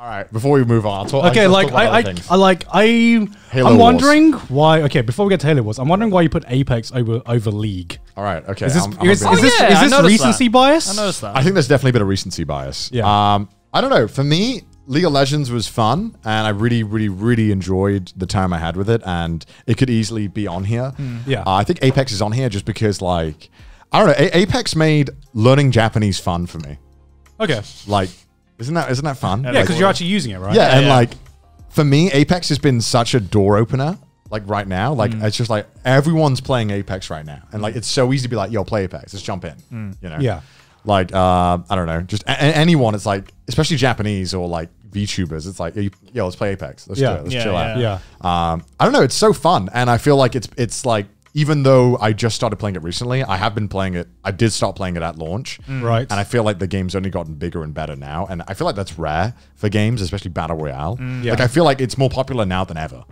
All right, before we move on, okay, I'm wondering why. Okay, before we get to Halo Wars, I'm wondering why you put Apex over League. All right, okay. Is this recency bias? I noticed that. I think there's definitely a bit of recency bias. Yeah. I don't know. For me, League of Legends was fun, and I really, really, really enjoyed the time I had with it, and it could easily be on here. Yeah. I think Apex is on here just because, like, I don't know. Apex made learning Japanese fun for me. Okay. Like, isn't that fun? Yeah, because you're actually using it, right? Yeah, and like, for me, Apex has been such a door opener. Like right now, like it's just like everyone's playing Apex right now, and like it's so easy to be like, "Yo, play Apex, let's jump in." You know? Yeah. Like I don't know, just anyone. It's like, especially Japanese or like VTubers. It's like, yo, let's play Apex. Let's do it. Let's chill out. Yeah. I don't know. It's so fun, and I feel like it's like, even though I just started playing it recently, I have been playing it. I did start playing it at launch. Right. And I feel like the game's only gotten bigger and better now. And I feel like that's rare for games, especially Battle Royale. Yeah. Like, I feel like it's more popular now than ever.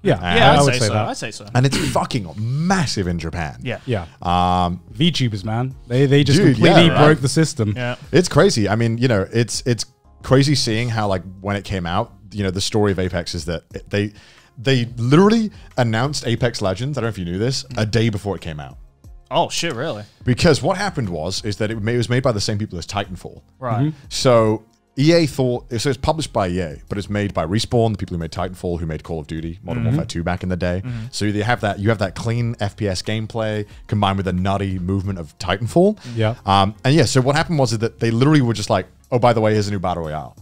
Yeah. Yeah, I would say so. that. I'd say so. And it's fucking massive in Japan. Yeah. Yeah. VTubers, man. They just Dude, completely yeah, broke the system. Yeah. It's crazy. I mean, you know, it's crazy seeing how, like, when it came out, you know, the story of Apex is that they literally announced Apex Legends, I don't know if you knew this, a day before it came out. Oh, shit, really? Because what happened is that it was made by the same people as Titanfall. Right. So EA thought, so it's published by EA, but it's made by Respawn, the people who made Titanfall, who made Call of Duty, Modern Warfare 2 back in the day. So you have that clean FPS gameplay combined with the nutty movement of Titanfall. Yeah. And yeah, so what happened was that they literally were just like, oh, by the way, here's a new Battle Royale.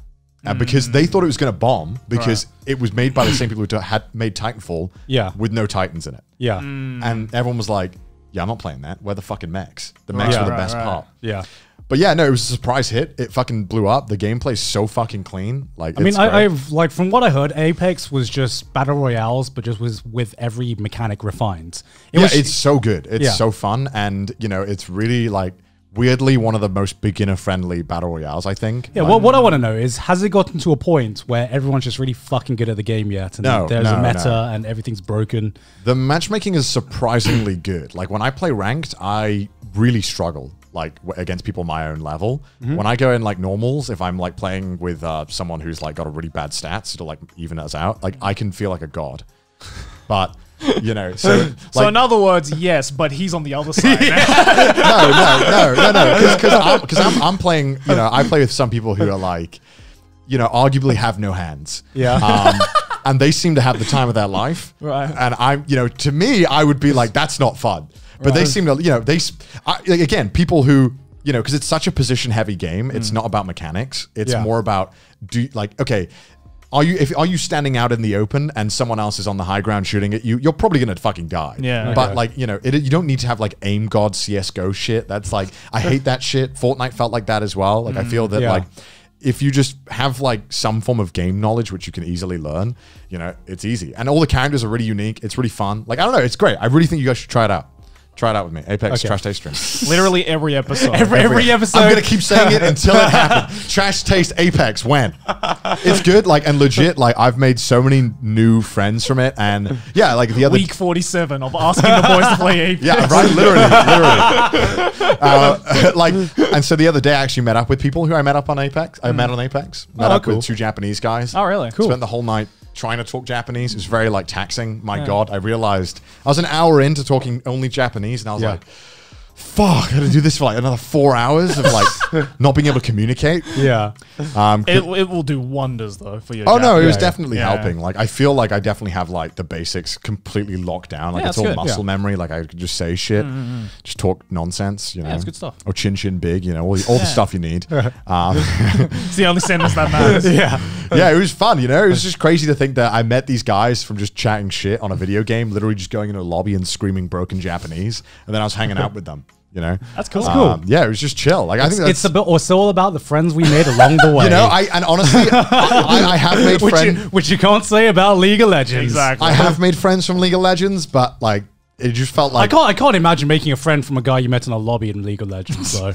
Because they thought it was going to bomb because it was made by the same people who had made Titanfall with no Titans in it. Yeah. And everyone was like, yeah, I'm not playing that. We're the fucking mechs. The mechs were the best part. Yeah. But yeah, no, it was a surprise hit. It fucking blew up. The gameplay's so fucking clean. Like, I mean, I've like, from what I heard, Apex was just battle royales, but just was with every mechanic refined. It's so good. It's so fun, and you know, it's really like weirdly one of the most beginner-friendly battle royales, I think. Yeah. Like, What I want to know is, has it gotten to a point where everyone's just really fucking good at the game yet, and there's a meta and everything's broken? The matchmaking is surprisingly good. Like, when I play ranked, I really struggle, like, against people my own level. When I go in like normals, if I'm like playing with someone who's like got a really bad stats to like even us out, like I can feel like a god. But you know, so in other words, yes, but he's on the other side. no, because I'm playing. You know, I play with some people who are like, you know, arguably have no hands. Yeah. And they seem to have the time of their life. Right. And I'm, you know, to me, I would be like, that's not fun. But they seem to, you know, again, people who, you know, because it's such a position-heavy game. It's not about mechanics. It's more about, okay, are you standing out in the open and someone else is on the high ground shooting at you? You're probably gonna fucking die. Yeah. But like, you know, you don't need to have like aim god CS:GO shit. That's like, I hate that shit. Fortnite felt like that as well. Like, I feel that like, if you just have like some form of game knowledge, which you can easily learn, you know, it's easy. And all the characters are really unique. It's really fun. Like, I don't know, it's great. I really think you guys should try it out. Try it out with me. Apex Trash Taste Stream. Literally every episode. Every episode. I'm going to keep saying it until it happens. Trash Taste Apex. When? It's good. Like, and legit, like, I've made so many new friends from it. And yeah, like the other week 47 of asking the boys to play Apex. Yeah, right. Literally. And so the other day I actually met up with people who I met up on Apex. I met on Apex. Met up with 2 Japanese guys. Oh, really? Cool. Spent the whole night trying to talk Japanese. It was very like taxing. My God, I realized I was an hour into talking only Japanese, and I was like, fuck, I had to do this for like another 4 hours of like not being able to communicate. Yeah. It will do wonders though for your Oh no, it was yeah. definitely helping. Like, I feel like I definitely have like the basics completely locked down. Like, it's all muscle memory. Like, I could just say shit, just talk nonsense, you know. Yeah, it's good stuff. Or chin chin big, you know, all the stuff you need. It's the only sentence that matters. Yeah, it was fun, you know. It was just crazy to think that I met these guys from just chatting shit on a video game, literally just going into a lobby and screaming broken Japanese, and then I was hanging out with them. You know, that's cool. Yeah, it was just chill. Like, I think it's all about the friends we made along the way. You know, and honestly, I have made friends, which you can't say about League of Legends. Exactly. I have made friends from League of Legends, but like, it just felt like I can't imagine making a friend from a guy you met in a lobby in League of Legends. So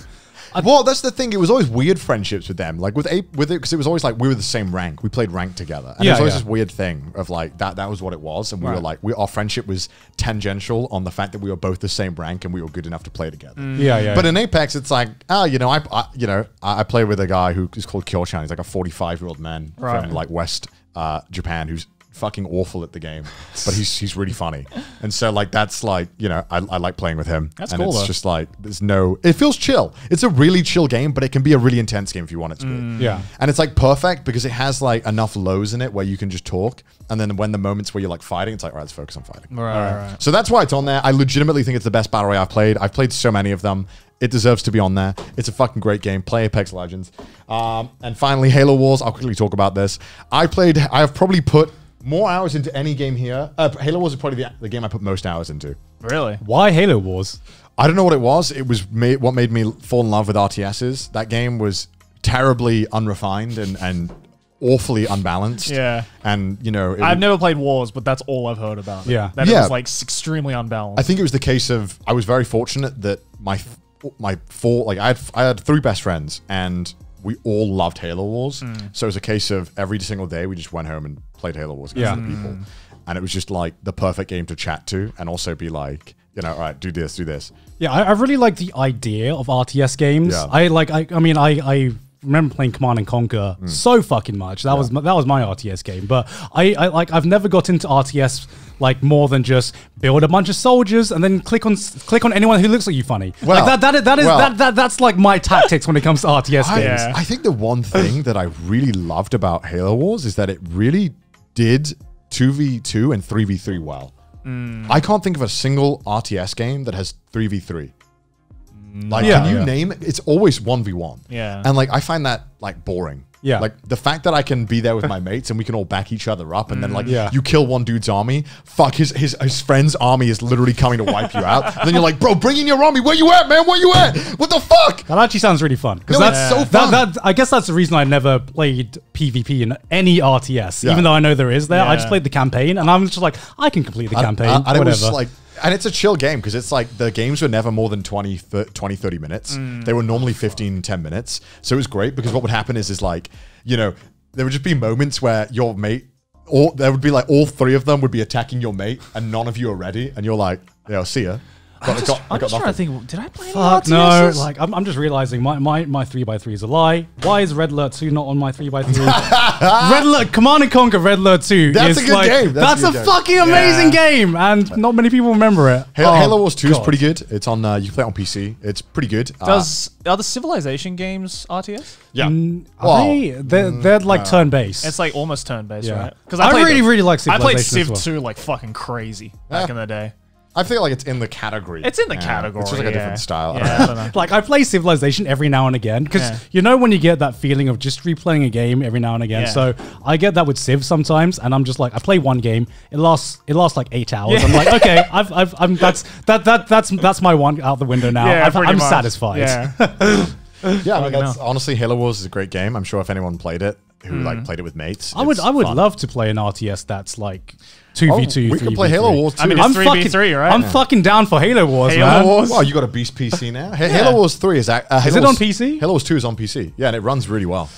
Well, that's the thing. It was always weird friendships with them. Like with it, because it was always like we were the same rank. We played rank together, and it was always this weird thing of like that was what it was, and we were like our friendship was tangential on the fact that we were both the same rank and we were good enough to play together. But in Apex, it's like, I play with a guy who is called Kyo-chan. He's like a 45-year-old man from like West Japan who's fucking awful at the game, but he's really funny, and so like that's like I like playing with him. That's and cool. It's just like it feels chill. It's a really chill game, but it can be a really intense game if you want it to be. Yeah, and it's like perfect because it has like enough lows in it where you can just talk, and then when the moments where you're like fighting, it's like, all right, let's focus on fighting. Right. So that's why it's on there. I legitimately think it's the best battle royale I've played. I've played so many of them. It deserves to be on there. It's a fucking great game. Play Apex Legends. And finally, Halo Wars. I'll quickly talk about this. I have probably put more hours into any game here. Halo Wars is probably the game I put most hours into. Really? Why Halo Wars? I don't know what it was. It was what made me fall in love with RTSs. That game was terribly unrefined and awfully unbalanced. Yeah. And, I've never played Wars, but that's all I've heard about it. Yeah. That it was like extremely unbalanced. I think it was the case of, I was very fortunate that my four, like I had 3 best friends and we all loved Halo Wars. So it was a case of every single day we just went home and played Halo Wars against other people. And it was just like the perfect game to chat to and also be like, all right, do this, do this. Yeah, I really like the idea of RTS games. Yeah. I remember playing Command and Conquer so fucking much. That was my RTS game. But I've never got into RTS like more than just build a bunch of soldiers and then click on anyone who looks like you funny. Well, like that's like my tactics when it comes to RTS games. I think the one thing that I really loved about Halo Wars is that it really did 2v2 and 3v3 well. I can't think of a single RTS game that has 3v3. Like, can you name it? It's always 1v1. Yeah. And like, I find that like boring. Yeah. Like the fact that I can be there with my mates and we can all back each other up and then like you kill one dude's army, fuck his friend's army is literally coming to wipe you out. And then you're like, bro, bring in your army. Where you at, man? Where you at? What the fuck? That actually sounds really fun. No, it's so fun. I guess that's the reason I never played PvP in any RTS, even though I know there is there. I just played the campaign and I'm just like, I can complete the campaign, and whatever. It was like, and it's a chill game because it's like the games were never more than 20, 30 minutes. They were normally 15, 10 minutes. So it was great because what would happen is like, there would just be moments where your mate, or there would be like all 3 of them would be attacking your mate and none of you are ready. And you're like, yeah, I'll see ya. I'm just trying to think, did I play Fuck any no, RTSs? like I'm just realizing my 3x3 is a lie. Why is Red Alert 2 not on my 3x3? Red Alert, Command and Conquer Red Alert 2 That's is a good game. That's a fucking amazing game and not many people remember it. Halo Wars 2 is pretty good. It's on, you can play it on PC. It's pretty good. Are the Civilization games RTS? Yeah. They're like turn-based. It's like almost turn-based, right? Because I really like I played Civilization Civ 2 like fucking crazy back in the day. I feel like it's in the category. It's in the category. It's just like a different style. Yeah, I don't know. Like I play Civilization every now and again because when you get that feeling of just replaying a game every now and again. So I get that with Civ sometimes, and I'm just like, I play one game, it lasts like 8 hours. I'm like, okay, that's my one out the window now. Yeah, I'm satisfied. Yeah. I mean, that's honestly, Halo Wars is a great game. I'm sure if anyone played it, who like played it with mates, I would fun. love to play an RTS that's like 2v2. We could play Halo Wars too. I mean, it's 3v3, right? I'm fucking down for Halo Wars, Halo man. Wars. Well, you got a beast PC now. Halo Wars 3 is it on PC? Halo Wars 2 is on PC. Yeah, and it runs really well.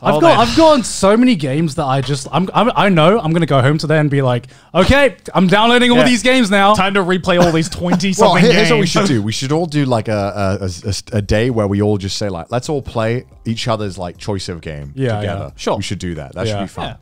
I've got so many games that I know I'm gonna go home today and be like, okay, I'm downloading all these games now. Time to replay all these 20 Well, something here's games. what we should do. We should all do like a day where we all just say like, let's all play each other's like choice of game together. Sure. We should do that. That should be fun.